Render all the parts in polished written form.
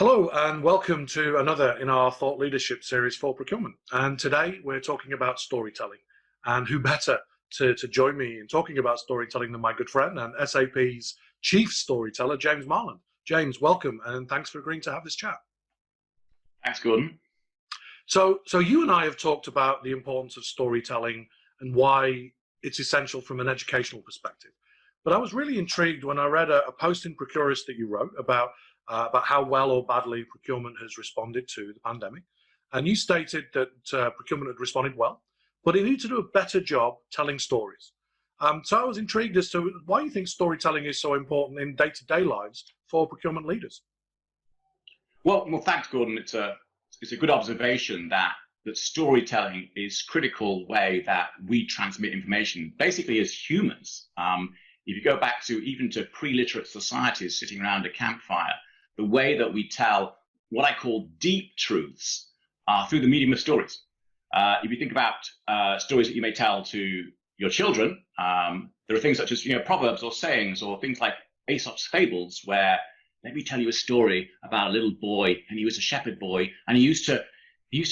Hello and welcome to another in our thought leadership series for procurement. And today we're talking about storytelling. And who better to join me in talking about storytelling than my good friend and SAP's chief storyteller, James Marland. James, welcome and thanks for agreeing to have this chat. Thanks, Gordon. So you and I have talked about the importance of storytelling and why it's essential from an educational perspective. But I was really intrigued when I read a post in Procurist that you wrote about how well or badly procurement has responded to the pandemic. And you stated that procurement had responded well, but it needed to do a better job telling stories. So I was intrigued as to why you think storytelling is so important in day-to-day lives for procurement leaders. Well, thanks, Gordon. It's a good observation that storytelling is critical way that we transmit information, basically as humans. If you go back to even to pre-literate societies sitting around a campfire, the way that we tell what I call deep truths are through the medium of stories. If you think about stories that you may tell to your children, there are things such as proverbs or sayings or things like Aesop's fables, where let me tell you a story about a little boy, and he was a shepherd boy, and he used to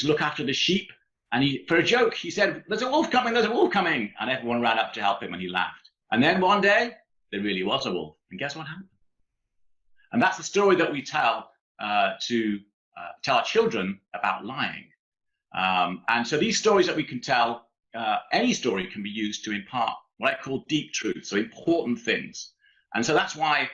look after the sheep, and for a joke he said, "There's a wolf coming, there's a wolf coming," and everyone ran up to help him, and he laughed. And then one day there really was a wolf, and guess what happened? And that's the story that we tell to tell our children about lying. And so these stories that we can tell, any story can be used to impart what I call deep truth, so important things. And so that's why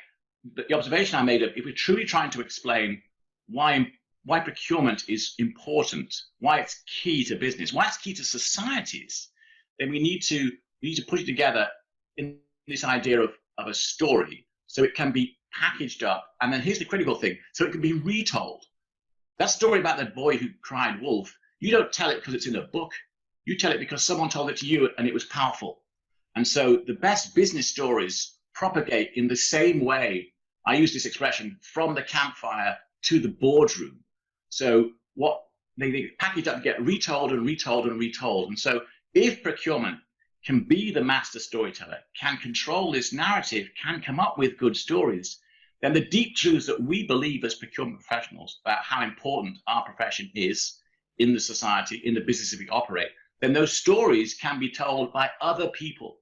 the observation I made of, if we're truly trying to explain why procurement is important, why it's key to business, why it's key to societies, then we need to put it together in this idea of a story, so it can be packaged up. And then here's the critical thing, so it can be retold. That story about that boy who cried wolf, you don't tell it because it's in a book. You tell it because someone told it to you and it was powerful. And so the best business stories propagate in the same way. I use this expression, from the campfire to the boardroom. So what they package up, get retold and retold and retold. And so if procurement can be the master storyteller, can control this narrative, can come up with good stories, then the deep truths that we believe as procurement professionals about how important our profession is in the society, in the businesses we operate, then those stories can be told by other people.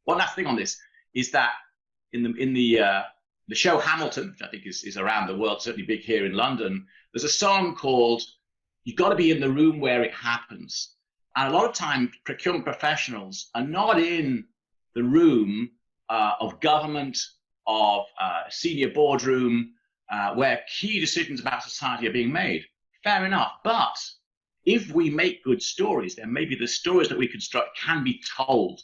One last thing on this is that in the show Hamilton, which I think is around the world, certainly big here in London, there's a song called "You've Got to Be in the Room Where It Happens." And a lot of times procurement professionals are not in the room of government, of senior boardroom, where key decisions about society are being made. Fair enough. But if we make good stories, then maybe the stories that we construct can be told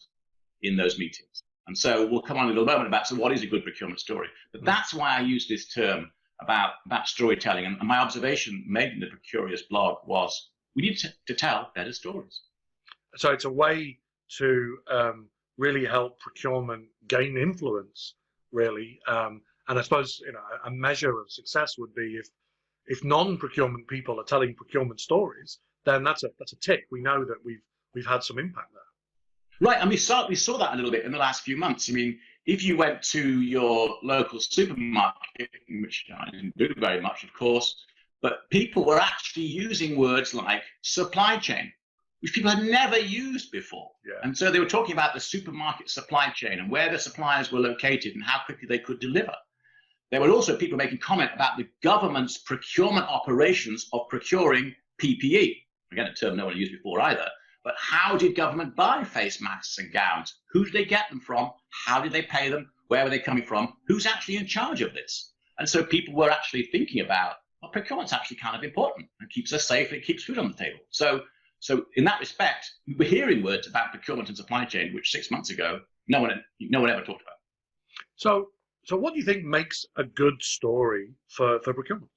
in those meetings. And so we'll come on in a little moment about, so what is a good procurement story? But that's why I use this term about storytelling. And my observation made in the Procurious blog was, we need to tell better stories. So it's a way to really help procurement gain influence, really. And I suppose a measure of success would be if non-procurement people are telling procurement stories, then that's a tick. We know that we've had some impact there. Right, and we saw that a little bit in the last few months. I mean, if you went to your local supermarket, which I didn't do very much, of course, but people were actually using words like supply chain, which people had never used before. Yeah. And so they were talking about the supermarket supply chain and where the suppliers were located and how quickly they could deliver. There were also people making comment about the government's procurement operations of procuring PPE. Again, a term no one used before either. But how did government buy face masks and gowns? Who did they get them from? How did they pay them? Where were they coming from? Who's actually in charge of this? And so people were actually thinking about, well, procurement's actually kind of important and keeps us safe and it keeps food on the table. So in that respect, we were hearing words about procurement and supply chain, which 6 months ago, no one ever talked about. So what do you think makes a good story for procurement?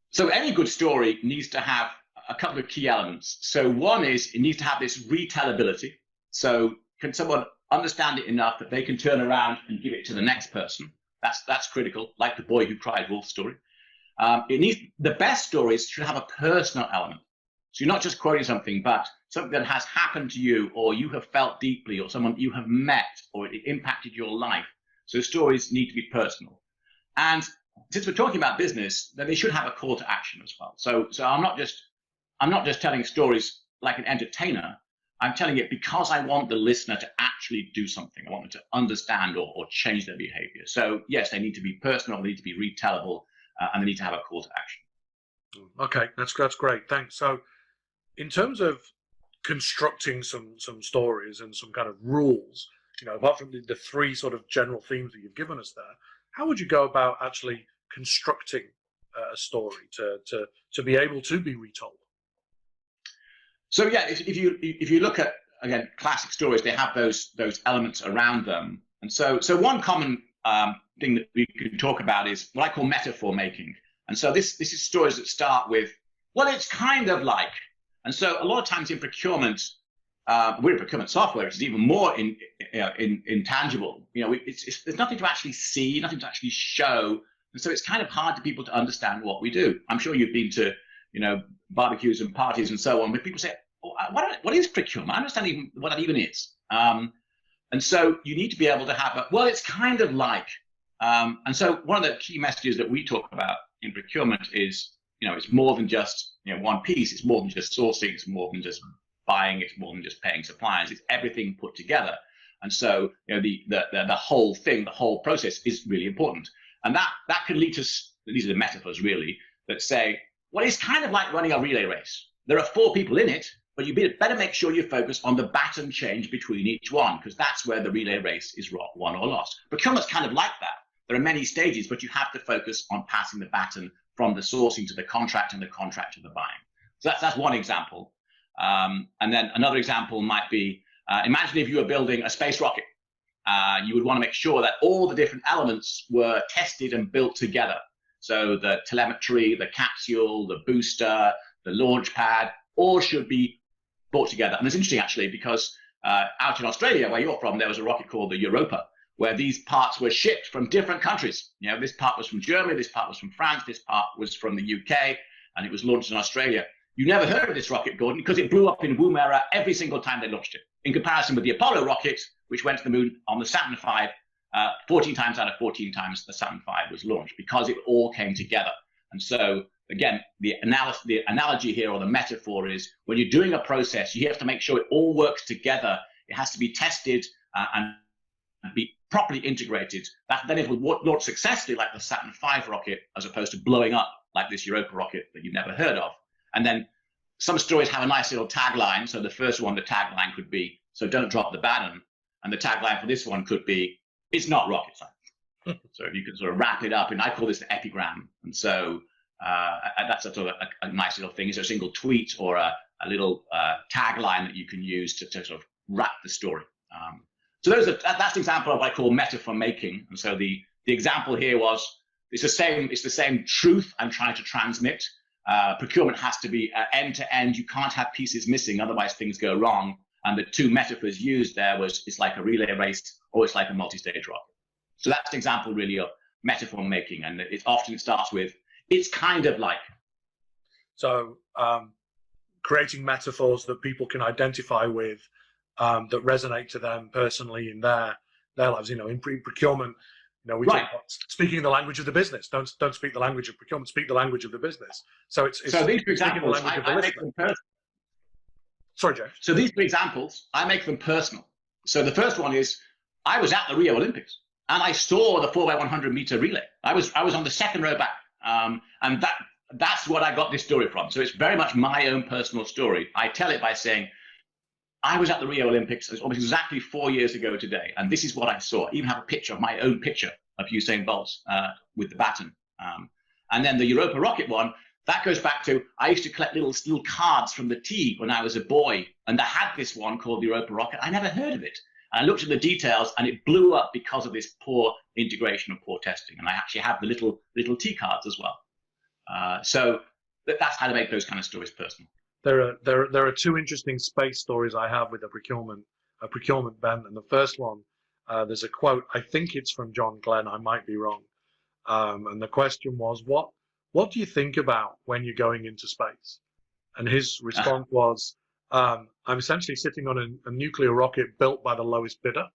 So any good story needs to have a couple of key elements. So one is it needs to have this retellability. So can someone understand it enough that they can turn around and give it to the next person? That's critical, like the boy who cried wolf story. The best stories should have a personal element. So you're not just quoting something, but something that has happened to you, or you have felt deeply, or someone you have met, or it impacted your life. So stories need to be personal. And since we're talking about business, then they should have a call to action as well. So I'm not just telling stories like an entertainer. I'm telling it because I want the listener to actually do something. I want them to understand or change their behavior. So yes, they need to be personal, they need to be retellable, and they need to have a call to action. Okay, that's great. Thanks. So in terms of constructing some stories and some kind of rules, apart from the three sort of general themes that you've given us there, how would you go about actually constructing a story to be able to be retold? So yeah, if you look at, again, classic stories, they have those elements around them. And so one common thing that we can talk about is what I call metaphor making. And so this is stories that start with, well, it's kind of like. And so a lot of times in procurement, we're in procurement software, which is even more intangible. There's nothing to actually see, nothing to actually show. And so it's kind of hard for people to understand what we do. I'm sure you've been to barbecues and parties and so on, but people say, oh, what is procurement? I understand even what that even is. And so you need to be able to have well, it's kind of like. And so one of the key messages that we talk about in procurement is, it's more than just one piece. It's more than just sourcing. It's more than just buying. It's more than just paying suppliers. It's everything put together. And so the whole thing, the whole process is really important. And that can lead to, these are the metaphors really, that say, well, it's kind of like running a relay race. There are 4 people in it, but you better make sure you focus on the baton change between each one, because that's where the relay race is won or lost. Procurement's kind of like that. There are many stages, but you have to focus on passing the baton from the sourcing to the contract and the contract to the buying. So that's one example. And then another example might be, imagine if you were building a space rocket. You would want to make sure that all the different elements were tested and built together. So the telemetry, the capsule, the booster, the launch pad, all should be brought together. And it's interesting, actually, because out in Australia, where you're from, there was a rocket called the Europa, where these parts were shipped from different countries. This part was from Germany, this part was from France, this part was from the UK, and it was launched in Australia. You never heard of this rocket, Gordon, because it blew up in Woomera every single time they launched it. In comparison with the Apollo rocket, which went to the moon on the Saturn V, 14 times out of 14 times the Saturn V was launched, because it all came together. And so, again, the analogy here, or the metaphor, is when you're doing a process, you have to make sure it all works together. It has to be tested and be properly integrated. Then it will launch successfully like the Saturn V rocket, as opposed to blowing up like this Europa rocket that you've never heard of. And then some stories have a nice little tagline. So the first one, the tagline could be, so don't drop the baton. And the tagline for this one could be, it's not rocket science. So if you could sort of wrap it up, and I call this the epigram. And so that's a sort of a nice little thing. It's a single tweet or a little tagline that you can use to sort of wrap the story. So that's an example of what I call metaphor making. And so the example here was, it's the same truth I'm trying to transmit. Procurement has to be end to end. You can't have pieces missing, otherwise things go wrong. And the 2 metaphors used there was, it's like a relay race, or it's like a multi-stage rocket. So that's an example really of metaphor making, and it often starts with, it's kind of like. So creating metaphors that people can identify with, that resonate to them personally in their lives. In procurement, we talk about speaking the language of the business. Don't speak the language of procurement. Speak the language of the business. So it's so these 2 examples, I make them personal. Sorry, Jeff. So these 2 examples, I make them personal. So the first one is, I was at the Rio Olympics and I saw the 4x100 meter relay. I was on the 2nd row back, and that's what I got this story from. So it's very much my own personal story. I tell it by saying, I was at the Rio Olympics. It was almost exactly 4 years ago today, and this is what I saw. I even have a picture of my own picture of Usain Bolt with the baton. And then the Europa rocket one, that goes back to, I used to collect little cards from the tea when I was a boy, and I had this one called the Europa rocket. I never heard of it. And I looked at the details, and it blew up because of this poor integration and poor testing. And I actually have the little tea cards as well. So that's how to make those kind of stories personal. There are 2 interesting space stories I have with a procurement bent. And the first one, there's a quote, I think it's from John Glenn, I might be wrong. And the question was, what do you think about when you're going into space? And his response was, I'm essentially sitting on a nuclear rocket built by the lowest bidder.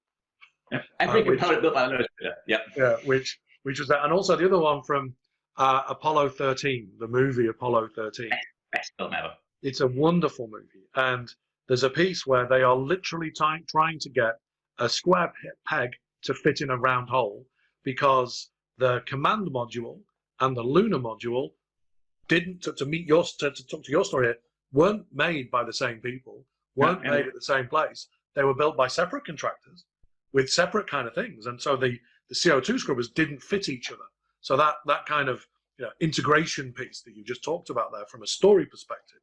Every component built by the lowest bidder. Yeah. Yeah, which was that. And also the other one from Apollo 13, the movie Apollo 13. Best film ever. It's a wonderful movie, and there's a piece where they are literally trying to get a square peg to fit in a round hole because the command module and the lunar module didn't to meet your to talk to your story weren't made by the same people, weren't made at the same place. They were built by separate contractors with separate kind of things, and so the CO2 scrubbers didn't fit each other. So that kind of integration piece that you just talked about there from a story perspective,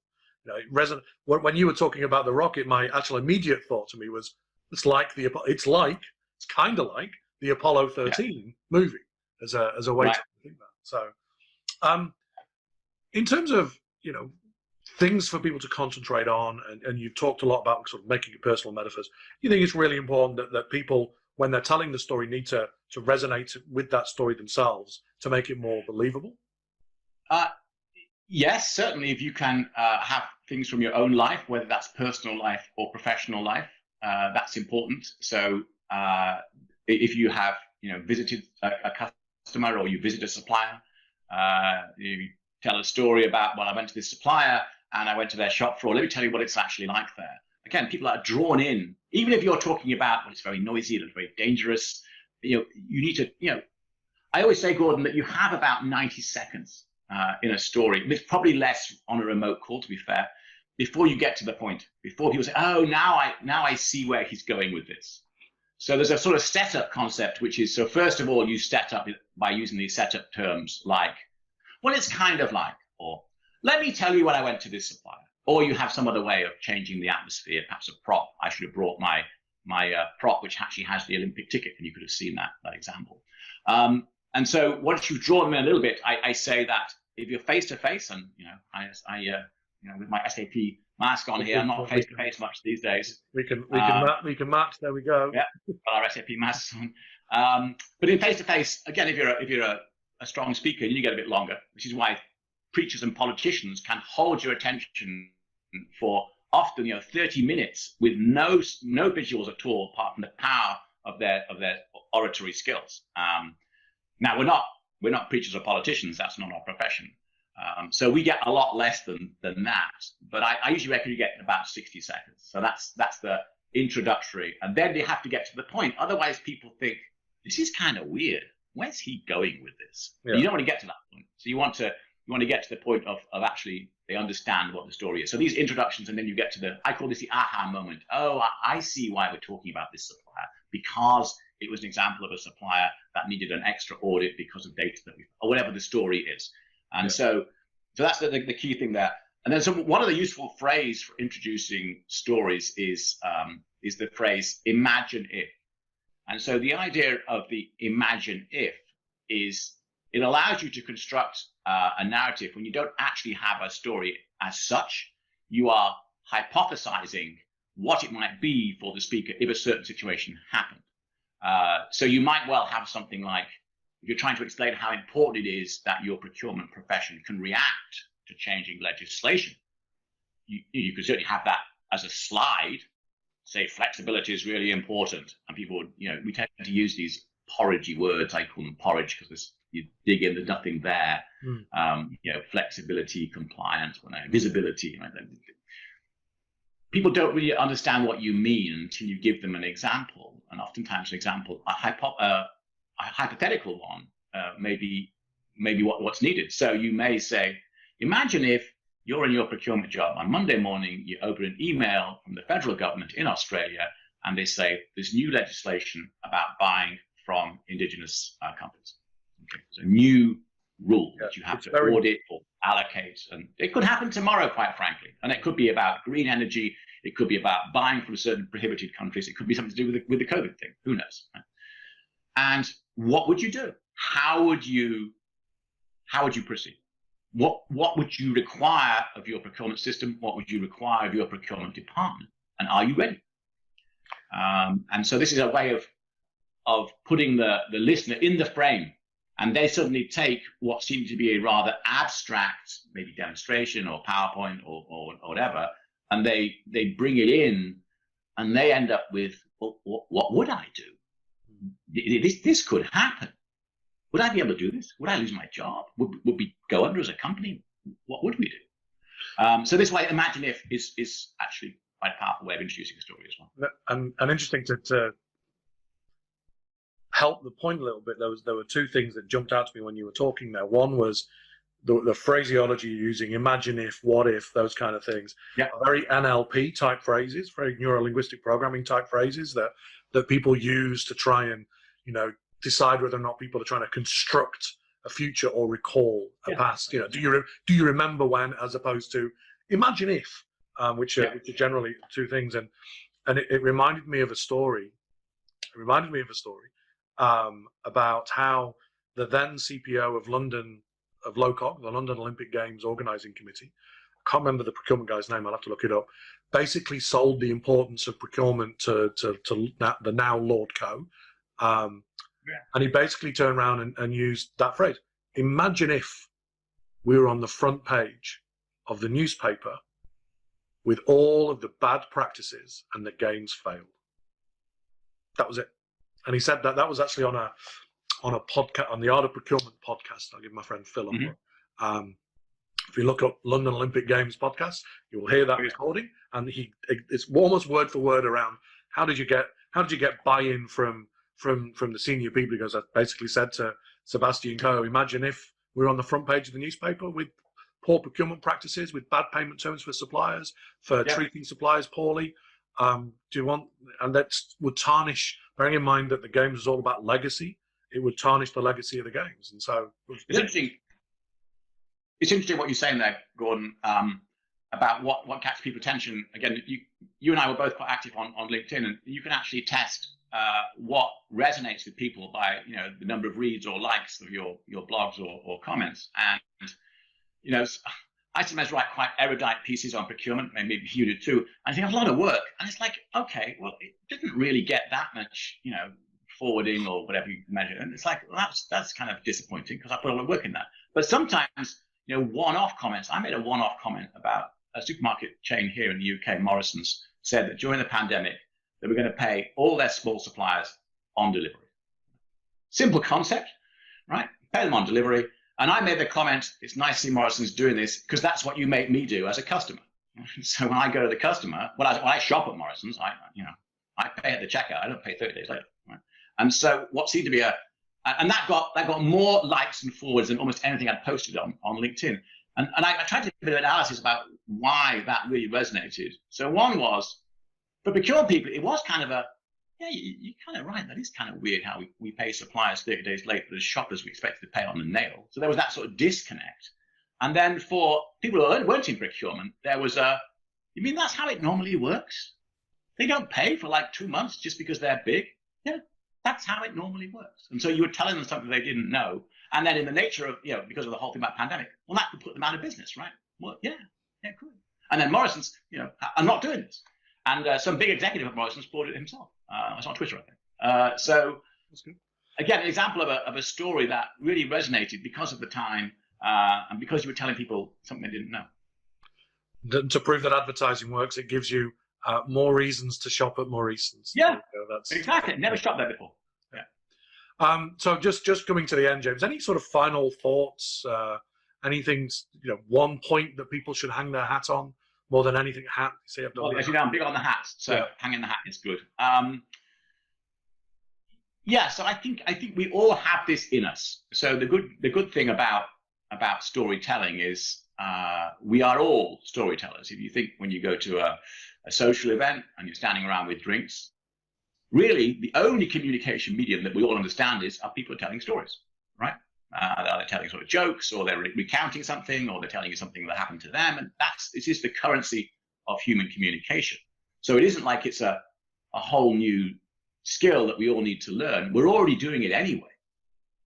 when you were talking about the rocket, my actual immediate thought to me was it's kind of like the Apollo 13 movie as a way to think that. So, in terms of things for people to concentrate on, and you've talked a lot about sort of making it personal metaphors. You think it's really important that people, when they're telling the story, need to resonate with that story themselves to make it more believable? Yes, certainly. If you can have things from your own life, whether that's personal life or professional life, that's important. So if you have visited a customer or you visit a supplier, you tell a story about, well, I went to this supplier and I went to their shop floor. Let me tell you what it's actually like there. Again, people are drawn in, even if you're talking about, well, it's very noisy, it's very dangerous. You need to, I always say, Gordon, that you have about 90 seconds in a story. It's probably less on a remote call, to be fair, before you get to the point, before people say, oh, now I see where he's going with this. So there's a sort of setup concept, which is, so first of all, you set up by using these setup terms like, well, it's kind of like, or let me tell you when I went to this supplier, or you have some other way of changing the atmosphere, perhaps a prop. I should have brought my prop, which actually has the Olympic ticket, and you could have seen that example. And so once you've drawn them in a little bit, I say that if you're face to face, and with my SAP mask on here, I'm not face to face much these days. We can match. There we go. Yeah, our SAP masks on. But in face to face, again, if you're a strong speaker, you get a bit longer, which is why preachers and politicians can hold your attention for often 30 minutes with no visuals at all, apart from the power of their oratory skills. Now we're not preachers or politicians. That's not our profession. So we get a lot less than that. But I usually reckon you get about 60 seconds. So that's the introductory, and then they have to get to the point. Otherwise, people think this is kind of weird. Where's he going with this? Yeah. You don't want to get to that point. So you want to get to the point of actually they understand what the story is. So these introductions, and then you get to I call this the aha moment. Oh, I see why we're talking about this supplier, because it was an example of a supplier that needed an extra audit because of data or whatever the story is. And so that's the key thing there. And then one of the useful phrases for introducing stories is the phrase imagine if. And so the idea of the imagine if is it allows you to construct a narrative when you don't actually have a story as such. You are hypothesizing what it might be for the speaker if a certain situation happened. So you might well have something like, if you're trying to explain how important it is that your procurement profession can react to changing legislation, you could certainly have that as a slide. Say flexibility is really important, and people would, we tend to use these porridgey words. I call them porridge because you dig in, there's nothing there. Flexibility, compliance, visibility. People don't really understand what you mean until you give them an example, and oftentimes an example, a hypothetical one, maybe what's needed. So you may say, imagine if you're in your procurement job on Monday morning, you open an email from the federal government in Australia, and they say there's new legislation about buying from indigenous companies. Okay, there's a new rule that you have to audit or allocate, and it could happen tomorrow, quite frankly. And it could be about green energy, it could be about buying from certain prohibited countries, it could be something to do with the COVID thing. Who knows? Right? And what would you do? How would you proceed? What would you require of your procurement system? What would you require of your procurement department? And are you ready? And so this is a way of putting the listener in the frame, and they suddenly take what seems to be a rather abstract, maybe demonstration or PowerPoint or whatever, and they bring it in, and they end up with, well, what would I do? This could happen. would I be able to do this? Would I lose my job? Would we go under as a company? What would we do? So this way, imagine if is actually quite a powerful way of introducing a story as well. And interesting to help the point a little bit. There were two things that jumped out to me when you were talking there. One was the phraseology you're using, imagine if, what if, those kind of things. Yeah. Very NLP type phrases, very neuro-linguistic programming type phrases that people use to try and, decide whether or not people are trying to construct a future or recall a past. Do you remember when, as opposed to imagine if, which are generally two things. And it reminded me of a story. About how the then CPO of London, of LOCOG, the London Olympic Games Organising Committee, I can't remember the procurement guy's name, I'll have to look it up, basically sold the importance of procurement to the now Lord Co. And he basically turned around and used that phrase. Imagine if we were on the front page of the newspaper with all of the bad practices and the games failed. That was it. And he said that was actually on a podcast, on the Art of Procurement podcast. I'll give my friend Phil a if you look up London Olympic Games podcast, you will hear that recording. And it's almost word for word around how did you get buy-in from the senior people? Because I basically said to Sebastian Coe, imagine if we were on the front page of the newspaper with poor procurement practices, with bad payment terms for suppliers, for treating suppliers poorly. Do you want, and that would tarnish, bearing in mind that the games is all about legacy, it would tarnish the legacy of the games. And so it's interesting. It's interesting what you're saying there, Gordon, about what catches people's attention. Again, you and I were both quite active on LinkedIn, and you can actually test what resonates with people by the number of reads or likes of your blogs or comments. And I sometimes write quite erudite pieces on procurement, maybe you do too, and I think it's a lot of work. And it's like, okay, well, it didn't really get that much, forwarding or whatever you measure. And it's like, well, that's kind of disappointing because I put a lot of work in that. But sometimes, one-off comments. I made a one-off comment about a supermarket chain here in the UK, Morrison's, said that during the pandemic, they were going to pay all their small suppliers on delivery. Simple concept, right? Pay them on delivery. And I made the comment, it's nice to see Morrison's doing this because that's what you make me do as a customer. So when I go to the customer, when I shop at Morrison's, I pay at the checkout. I don't pay 30 days later. Right? And so what seemed to be and that got more likes and forwards than almost anything I'd posted on LinkedIn. And I tried to do a bit of analysis about why that really resonated. So one was, for procurement people, it was kind of you're kind of right. That is kind of weird how we pay suppliers 30 days later, but as shoppers, we expected to pay on the nail. So there was that sort of disconnect. And then for people who weren't in procurement, there was you mean that's how it normally works? They don't pay for like 2 months just because they're big? Yeah, that's how it normally works. And so you were telling them something they didn't know. And then in the nature of, because of the whole thing about pandemic, well, that could put them out of business, right? Well, yeah, it could. And then Morrison's, are not doing this. And some big executive of Morrison's bought it himself. It's on Twitter, I think. So again, an example of a story that really resonated because of the time and because you were telling people something they didn't know. To prove that advertising works, it gives you more reasons to shop at Morrison's. Yeah, exactly. Never shopped there before. Yeah. So just coming to the end, James, any sort of final thoughts, anything, one point that people should hang their hat on? More than anything, hat. See, well, as you know, I'm big on the hats, so hanging the hat is good. So I think we all have this in us. So the good thing about storytelling is we are all storytellers. If you think when you go to a social event and you're standing around with drinks, really the only communication medium that we all understand are people telling stories, right? They're telling sort of jokes, or they're recounting something, or they're telling you something that happened to them, and it is the currency of human communication. So it isn't like it's a whole new skill that we all need to learn. We're already doing it anyway.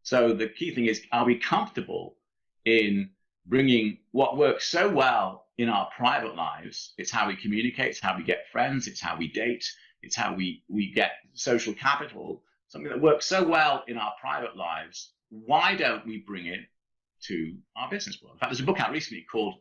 So the key thing is, are we comfortable in bringing what works so well in our private lives? It's how we communicate, it's how we get friends, it's how we date, it's how we get social capital, something that works so well in our private lives. Why don't we bring it to our business world? In fact, there's a book out recently called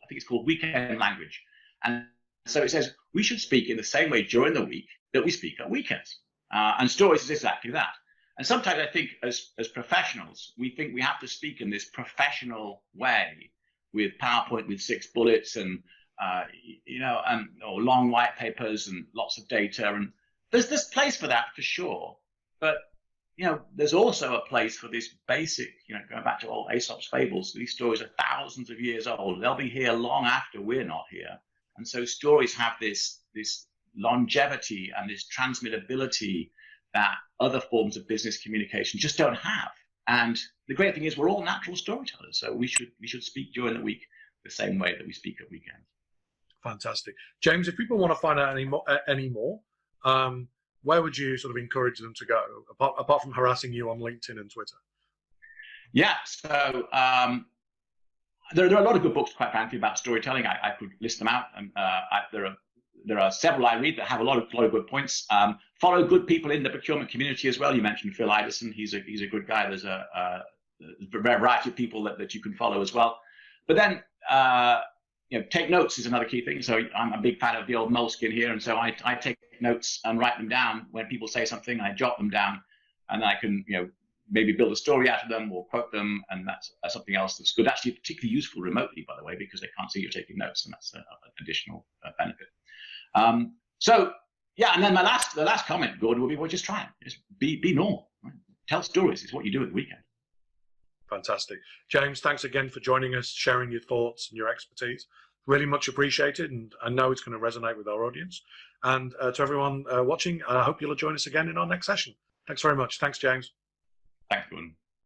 Weekend Language. And so it says we should speak in the same way during the week that we speak at weekends. And stories is exactly that. And sometimes I think as professionals, we think we have to speak in this professional way with PowerPoint with 6 bullets and, or long white papers and lots of data. And there's this place for that for sure. But, there's also a place for this basic, going back to old Aesop's fables, these stories are thousands of years old. They'll be here long after we're not here. And so stories have this longevity and this transmittability that other forms of business communication just don't have. And the great thing is we're all natural storytellers, so we should speak during the week the same way that we speak at weekends. Fantastic. James, if people want to find out any more, where would you sort of encourage them to go, apart from harassing you on LinkedIn and Twitter? Yeah, so there are a lot of good books, quite frankly, about storytelling. I could list them out. And there are several I read that have a lot of good points. Follow good people in the procurement community as well. You mentioned Phil Ideson. He's a good guy. There's a variety of people that you can follow as well. But then take notes is another key thing. So I'm a big fan of the old moleskin here, and so I take notes and write them down when people say something. I jot them down, and I can maybe build a story out of them or quote them, and that's something else that's good. Actually, particularly useful remotely, by the way, because they can't see you're taking notes, and that's an additional benefit. So yeah, and then the last comment, Gordon, would be, well, just try it. Just be normal. Right? Tell stories is what you do at the weekend. Fantastic. James, thanks again for joining us, sharing your thoughts and your expertise. Really much appreciated, and I know it's going to resonate with our audience. And to everyone watching, I hope you'll join us again in our next session. Thanks very much. Thanks, James. Thanks, Gordon.